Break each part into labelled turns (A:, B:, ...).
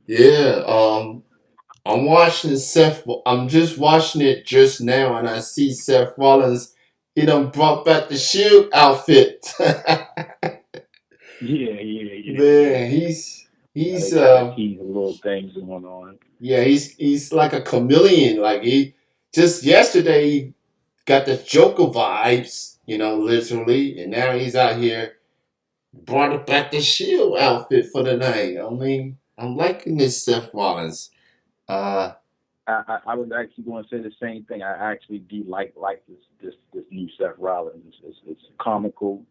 A: Yeah, I'm watching Seth. I'm just watching it just now, and I see Seth Rollins. He done brought back the Shield outfit.
B: Yeah.
A: Man, he's
B: They kind of tease a little things going on.
A: yeah, he's like a chameleon. Like he just yesterday he got the Joker vibes, literally, and now he's out here brought back the Shield outfit for the night. I mean, I'm liking this Seth Rollins. Uh,
B: I was actually going to say the same thing. I actually do like this new Seth Rollins. It's comical.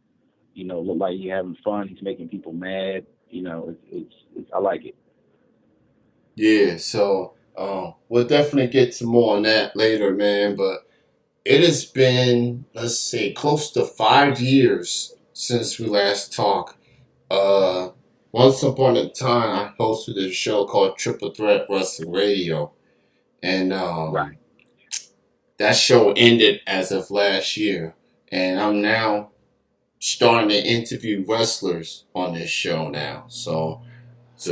B: Look like he's having fun. He's making people mad. It's I like it.
A: yeah, so we'll definitely get to more on that later, man. But it has been, let's see, close to 5 years since we last talked. Uh, Once upon a time, I hosted a show called Triple Threat Wrestling Radio, and
B: Right.
A: that show ended as of last year. And I'm now starting to interview wrestlers on this show now. So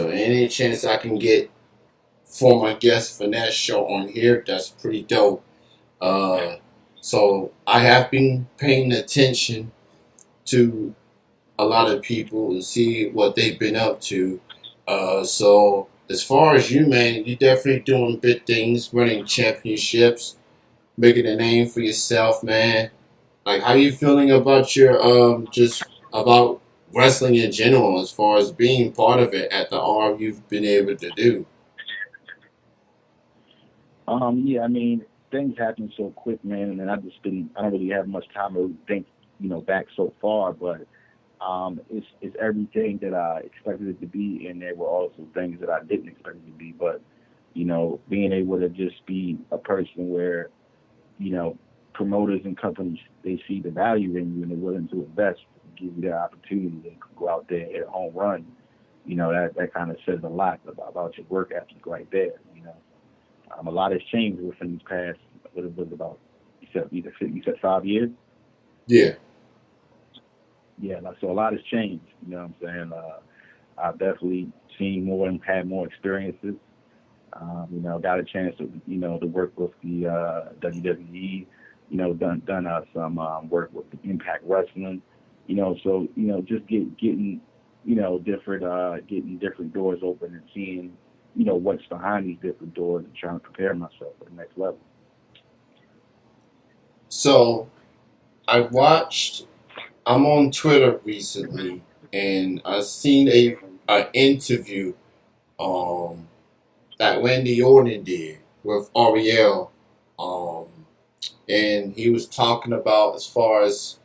A: any chance I can get former guests for that show on here, that's pretty dope. Uh, so I have been paying attention to a lot of people and see what they've been up to. So as far as you, man, you definitely doing big things, winning championships, making a name for yourself, man. Like, how you feeling about your just about wrestling in general, as far as being part of it at the R you've been able to do?
B: Yeah, I mean, things happen so quick, man, and then I don't really have much time to think, back so far, but it's everything that I expected it to be, and there were also things that I didn't expect it to be. But being able to just be a person where you know promoters and companies they see the value in you and they're willing to invest, give you that opportunity to go out there and hit a home run. That kind of says a lot about your work ethic right there. A lot has changed within these past what it was about. You said 5 years.
A: Yeah.
B: Yeah, like, so a lot has changed. You know what I'm saying? I've definitely seen more and had more experiences. Got a chance to work with the WWE. Done some work with the Impact Wrestling. So just getting getting different doors open and seeing what's behind these different doors and trying to prepare myself for the next level.
A: So I watched. I'm on Twitter recently, and I seen a interview um that Randy Orton did with Ariel, um, and he was talking about as far as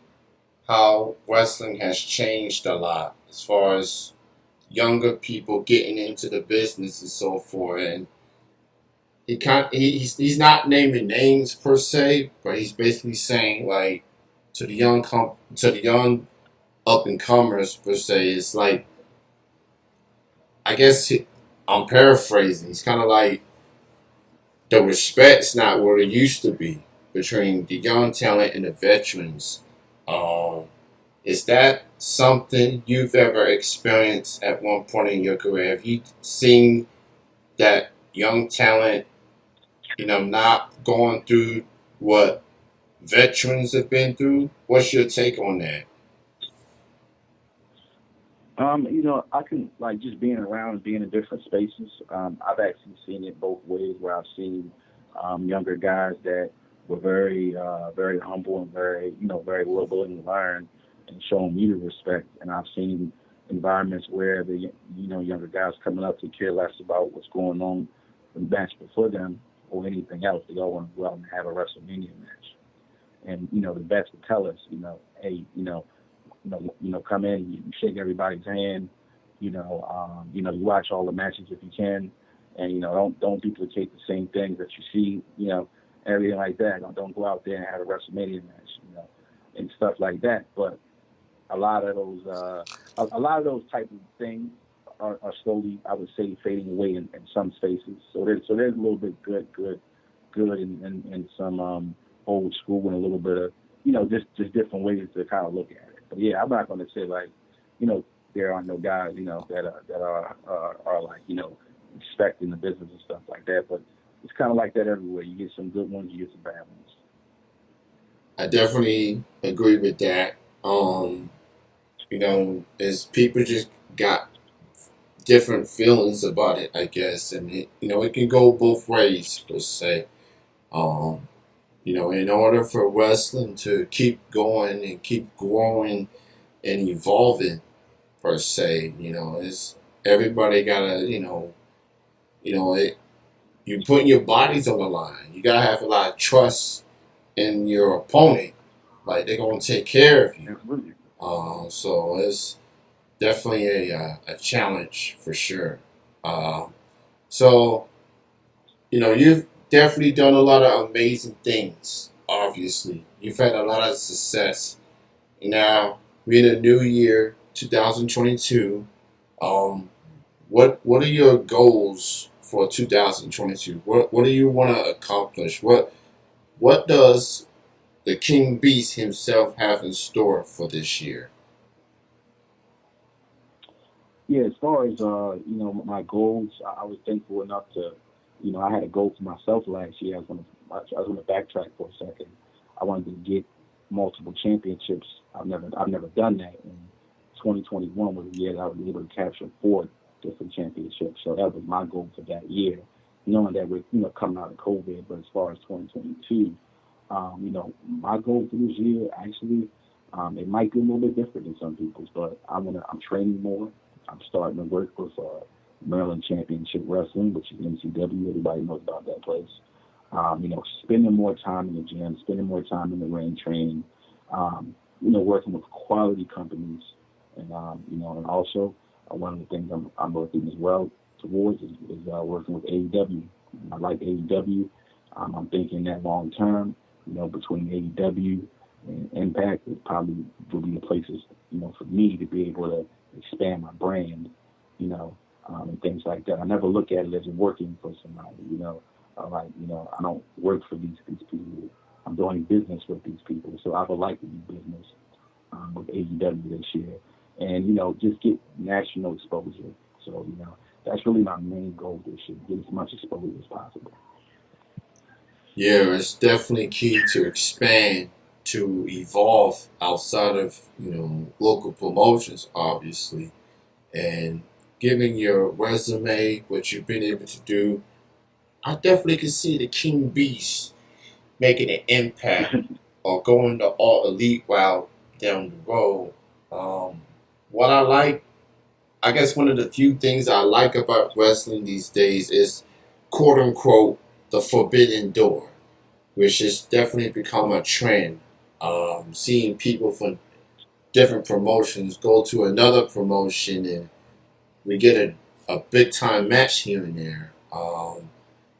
A: how wrestling has changed a lot, as far as younger people getting into the business and so forth. And he's not naming names per se, but he's basically saying like to the young up and comers per se, it's like I guess I'm paraphrasing. He's kind of like the respect's not what it used to be between the young talent and the veterans. Um, is that something you've ever experienced at one point in your career? Have you seen that young talent, not going through what veterans have been through? What's your take on that?
B: I can like just being around and being in different spaces. I've actually seen it both ways, where I've seen younger guys that were very humble and very willing to learn and showing me the respect. And I've seen environments where the younger guys coming up to care less about what's going on in the match before them or anything else. They all want to go out and have a WrestleMania match. And the vets would tell us, hey, come in, you shake everybody's hand, you watch all the matches if you can, and don't duplicate the same things that you see, everything like that. Don't go out there and have a WrestleMania match, and stuff like that. But a lot of those, a lot of those type of things are slowly, I would say, fading away in some spaces. So there's a little bit good in some old school and a little bit of just different ways to kind of look at it. But yeah, I'm not going to say like there are no guys that are like respect in the business and stuff like that. But it's kind of like that everywhere. You get some good ones, you get some bad ones.
A: I definitely agree with that. Um, as people just got different feelings about it, I guess, and it can go both ways per se. Um, in order for wrestling to keep going and keep growing and evolving per se, it's everybody gotta, you putting your bodies on the line. You gotta have a lot of trust in your opponent, like they're gonna take care of you.
B: Absolutely.
A: So it's definitely a challenge for sure. Uh, so you've definitely done a lot of amazing things. Obviously, you've had a lot of success. Now we're in a new year, 2022. Um, what are your goals for 2022? What do you want to accomplish? What does the King Beast himself have in store for this year?
B: Yeah, as far as my goals, I was thankful enough to, I had a goal for myself last year. I was going to backtrack for a second. I wanted to get multiple championships. I've never done that. And 2021 was the year that I was able to capture four different championships. So that was my goal for that year, knowing that we're coming out of COVID. But as far as 2022, my goal for this year actually, it might be a little bit different than some people's, but I'm training more. I'm starting to work with Maryland Championship Wrestling, which is MCW. Everybody knows about that place. Spending more time in the gym, spending more time in the ring training, working with quality companies, and also one of the things I'm working as well towards is working with AEW. I like AEW. I'm thinking that long term, between AEW and Impact, it probably will be the places, for me to be able to expand my brand, and things like that. I never look at it as working for somebody, I don't work for these people. I'm doing business with these people, so I would like to do business with AEW this year, and just get national exposure. So that's really my main goal this year: get as much exposure as possible.
A: Yeah, it's definitely key to expand, to evolve outside of local promotions, obviously, and giving your resume what you've been able to do. I definitely can see the King Beast making an impact or going the all elite route down the road. Um, what I like, I guess one of the few things I like about wrestling these days is quote unquote the forbidden door, which has definitely become a trend. Seeing people from different promotions go to another promotion and we get a big time match here and there.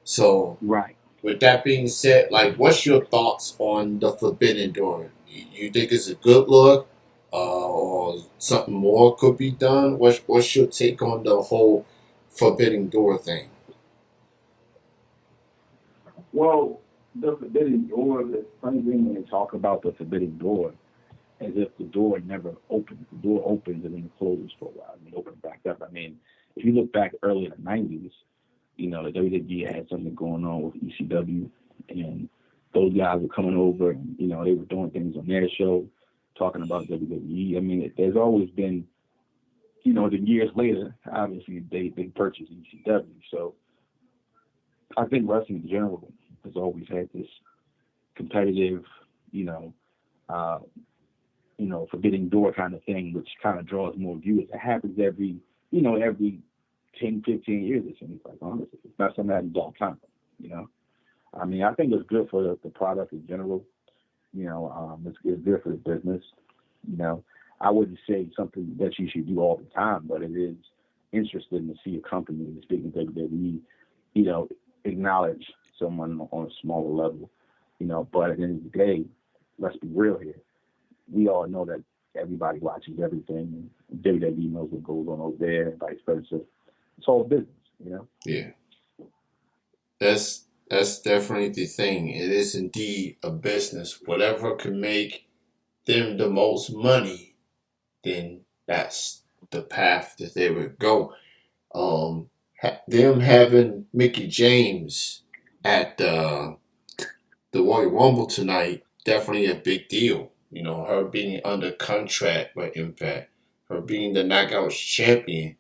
A: So
B: Right.
A: with that being said, like, what's your thoughts on the Forbidden Door? You think it's a good look, or something more could be done? What's your take on the whole Forbidden Door thing?
B: Well, the forbidden door, the funny thing when they talk about the forbidden door, as if the door never opens. The door opens and then it closes for a while and then opens back up. I mean, if you look back early in the 90s, the WWE had something going on with ECW, and those guys were coming over and, they were doing things on their show, talking about WWE. I mean, there's always been, the years later, obviously, they purchased ECW. So I think wrestling in general has always had this competitive, you know, uh, forbidden door kind of thing, which kind of draws more viewers. It happens every 10, 15 years, it seems like, honestly. It's not something that happens all the time, you know. I mean, I think it's good for the product in general. It's good for the business. You know, I wouldn't say something that you should do all the time, but it is interesting to see a company, speaking of WWE, you know, acknowledge someone on a smaller level. But at the end of the day, let's be real here. We all know that everybody watches everything, and WWE knows what goes on over there, and vice versa. It's all business.
A: Yeah, that's definitely the thing. It is indeed a business. Whatever can make them the most money, then that's the path that they would go. Um, them having Mickey James at the Royal Rumble tonight, definitely a big deal. You know, her being under contract with Impact, her being the Knockouts champion,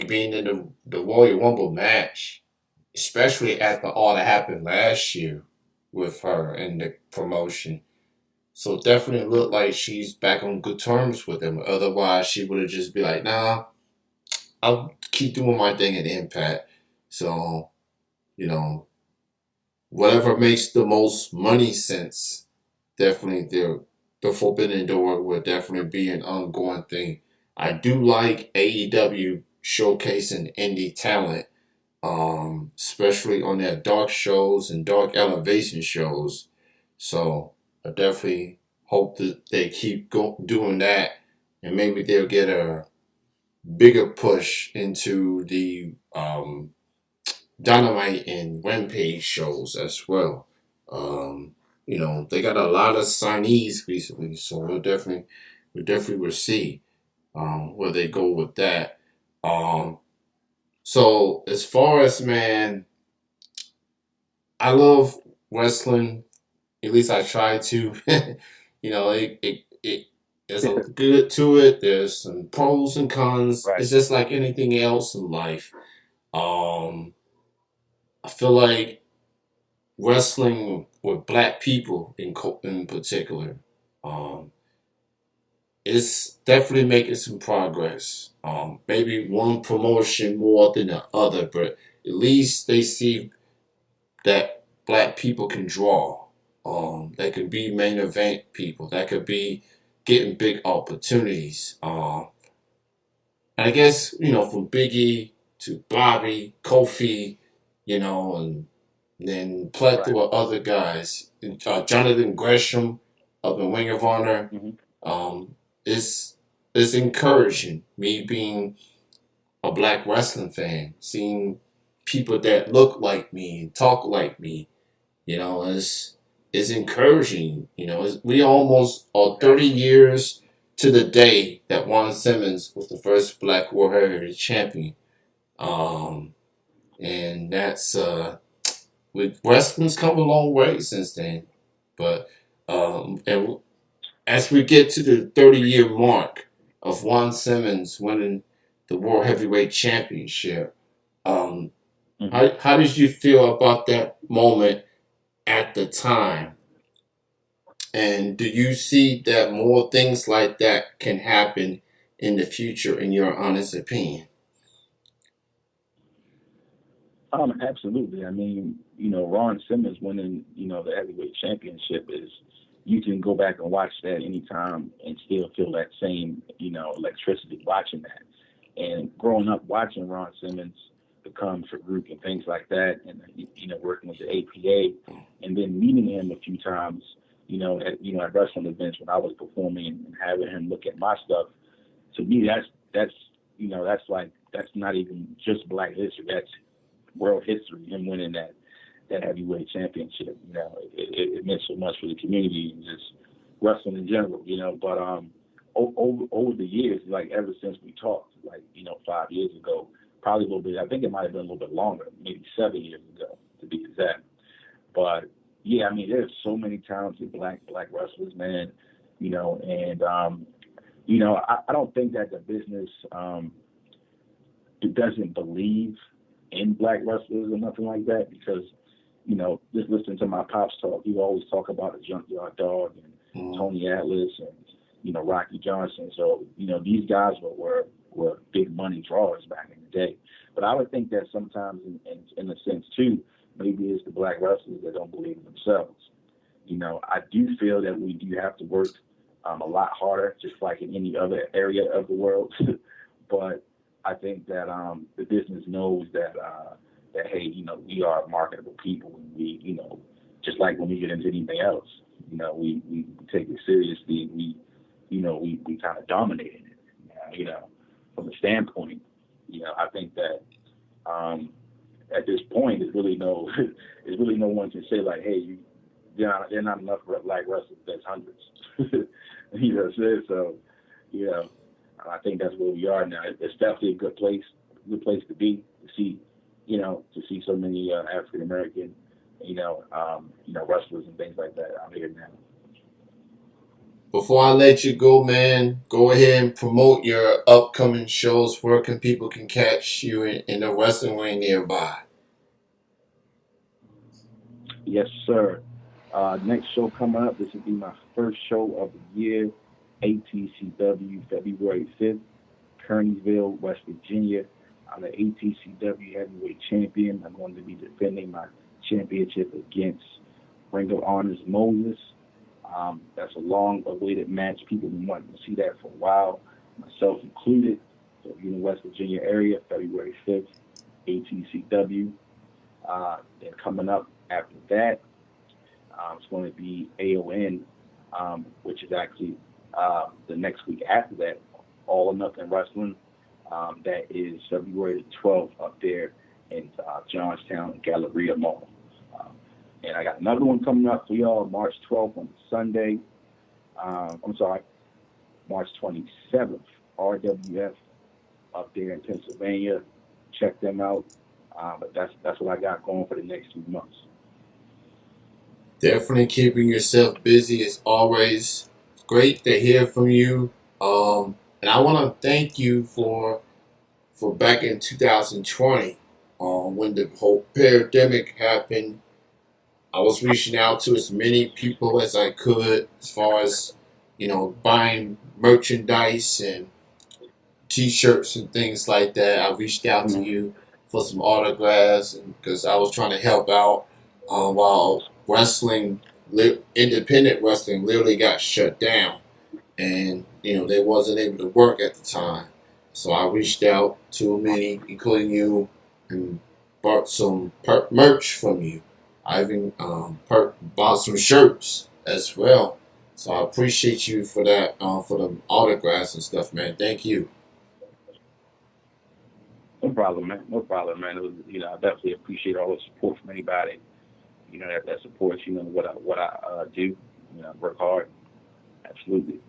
A: being in the Royal Rumble match, especially after all that happened last year with her and the promotion. So definitely look like she's back on good terms with him. Otherwise, she would have just be like, nah, I'll keep doing my thing at Impact. So, you know, whatever makes the most money sense, definitely the Forbidden Door will definitely be an ongoing thing. I do like AEW showcasing indie talent, especially on their dark shows and dark elevation shows. So I definitely hope that they keep doing that, and maybe they'll get a bigger push into the Dynamite and Rampage shows as well. Um, you know, they got a lot of signees recently, so we definitely will see where they go with that. Um, so as far as man, I love wrestling. At least I try to. You know, it there's a good to it. There's some pros and cons.
B: Right.
A: It's just like anything else in life. Um, I feel like wrestling with black people in particular, um, it's definitely making some progress. Maybe one promotion more than the other, but at least they see that black people can draw. That could be main event people. That could be getting big opportunities. And I guess from Biggie to Bobby, Kofi, and then
B: Right.
A: plethora of other guys. Jonathan Gresham of the Ring of Honor.
B: Hmm.
A: Um, it's it's encouraging. Me being a black wrestling fan, seeing people that look like me and talk like me, is encouraging. We almost are 30
B: Exactly.
A: years to the day that Juan Simmons was the first Black World Heavyweight Champion. Um, and that's with wrestling's come a long way since then. But and as we get to the 30-year mark of Juan Simmons winning the World Heavyweight Championship, um,
B: Hmm.
A: how did you feel about that moment at the time? And do you see that more things like that can happen in the future, in your honest opinion?
B: Absolutely. I mean, Ron Simmons winning, the heavyweight championship is, you can go back and watch that anytime and still feel that same, electricity watching that. And growing up watching Ron Simmons become Farouk and things like that, and working with the APA, and then meeting him a few times, at wrestling events when I was performing and having him look at my stuff. To me, that's that's not even just Black history. That's world history. Him winning that heavyweight championship. It meant so much for the community and just wrestling in general. But over the years, like ever since we talked, like 5 years ago, probably a little bit. I think it might have been a little bit longer, maybe 7 years ago to be exact. But yeah, I mean, there's so many talented black wrestlers, man. And I don't think that the business it doesn't believe in black wrestlers or nothing like that because just listening to my pops talk, he always talk about the Junkyard Dog and
A: Mm-hmm.
B: Tony Atlas and Rocky Johnson. So these guys were big money drawers back in the day. But I would think that sometimes, in a sense too, maybe it's the black wrestlers that don't believe in themselves. I do feel that we do have to work a lot harder, just like in any other area of the world. But I think that the business knows that hey, we are marketable people, and we, just like when we get into anything else, we take it seriously. We kind of dominate in it. From the standpoint, I think that at this point, there's really no, there's really no one can say like, hey, they're not enough black wrestlers. There's hundreds. What I'm saying? So, you know, I think that's where we are now. It's definitely a good place to be to see. to see so many African American, wrestlers and things like that out here now.
A: Before I let you go, man, go ahead and promote your upcoming shows. Where can people can catch you in the wrestling ring nearby?
B: Yes, sir. Next show coming up. This will be my first show of the year. ATCW, February 5th, Kearneysville, West Virginia. I'm the ATCW Heavyweight Champion. I'm going to be defending my championship against Ring of Honor's Moses. That's a long-awaited match. People have been wanting to see that for a while, myself included. So if you're in the West Virginia area, February 5th, ATCW. Then coming up after that, it's going to be AON, which is actually the next week after that, All or Nothing Wrestling. That is February the 12th up there in Johnstown Galleria Mall. Um, and I got another one coming up for y'all March 12th on Sunday. I'm sorry, March 27th, RWF up there in Pennsylvania. Check them out. But that's what I got going for the next 2 months.
A: Definitely keeping yourself busy as always. It's great to hear from you. And I want to thank you for back in 2020, when the whole pandemic happened. I was reaching out to as many people as I could, as far as buying merchandise and T-shirts and things like that. I reached out to
B: Mm-hmm.
A: you for some autographs, and because I was trying to help out while independent wrestling, literally got shut down, and they wasn't able to work at the time. So I reached out to many, including you, and bought some merch from you. I even bought some shirts as well. So I appreciate you for that, for the autographs and stuff, man. Thank you.
B: No problem, man. No problem, man. It was, I definitely appreciate all the support from anybody, that supports, what I do. I work hard. Absolutely.